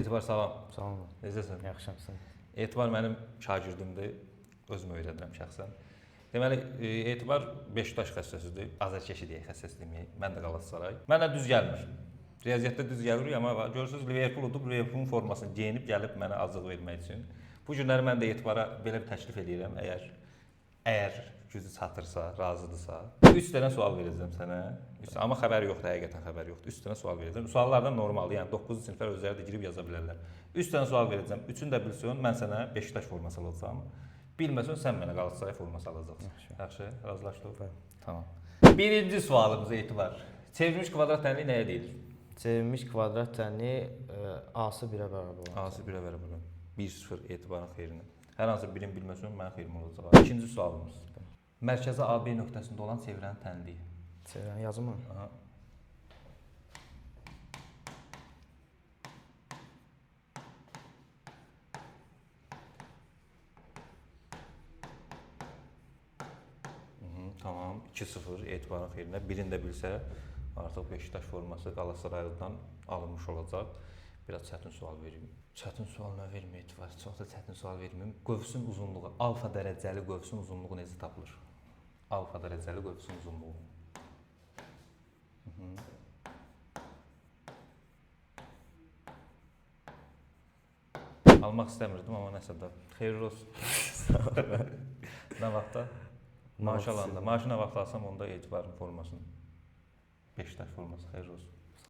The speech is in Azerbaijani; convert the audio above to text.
Etibar salam. Sağ olun. Necəsən? Yaxşımsan? Etibar mənim şagirdimdir. Özüm öyrədirəm şəxsən. Deməli, Etibar Beşiktaş xəstəsidir. Azərkeşi deyək xəstəsidir. Mən də Qalatasaray. Mənə düz gəlmir. Riyaziyyatda düz gəlir, amma görürsüz Liverpool udub, Liverpoolun formasını geyinib gəlib mənə azlıq vermək üçün. Bu günləri mən də Etibara belə bir təklif edirəm, əgər gücü çatırsa, razıdırsa. 3 dənə sual verəcəm sənə. Amma xəbər yoxdur, həqiqətən xəbər yoxdur. 3 dənə sual verəcəm. Suallardan normaldır, yəni 9-cu siniflər özləri də girib yaza bilərlər. 3 dənə sual verəcəm. Üçünü də bilsən, mən sənə Beşiktaş forması alacağam. Bilməsən sən mənə Qalatasaray forması alacaqsan. Yaxşı, razılaşdıq. Tamam. Birinci sualımız Etibar. Çevrilmiş kvadrat tənliyi nəyə deyilir? Çevrilmiş kvadrat tənliyi A-sı 1-ə bərabər olur. A-sı 1-ə bərabər olur. 1-0 Etibarın xeyrinə. Hər hansı birini bilməsən mənim xeyrim olacaq. İkinci sualımız. Mərkəzi AB nöqtəsində olan çevrənin tənliyi. Çevrənin yazımı? Aha. Tamam, 2-0 Etibarın xeyrinə. Birini də bilsə, artıq Beşiktaş forması Qalatasaraylıdan alınmış olacaq. Biraz çətin sual verim. Çətin sual mən verməyim Etibar. Çox da çətin sual verməyim. Qövsün uzunluğu, alfa dərəcəli qövsün uzunluğu necə tapılır? Alfa dərəcəli qövsün uzunluğu. Almaq istəmirdim, amma nəsə də xeyirli olsun. Nə vaxtda? Maaş alanda. Maaşı nə vaxt alsam onda Etibarın formasını. Beşiktaş forması xeyirli olsun.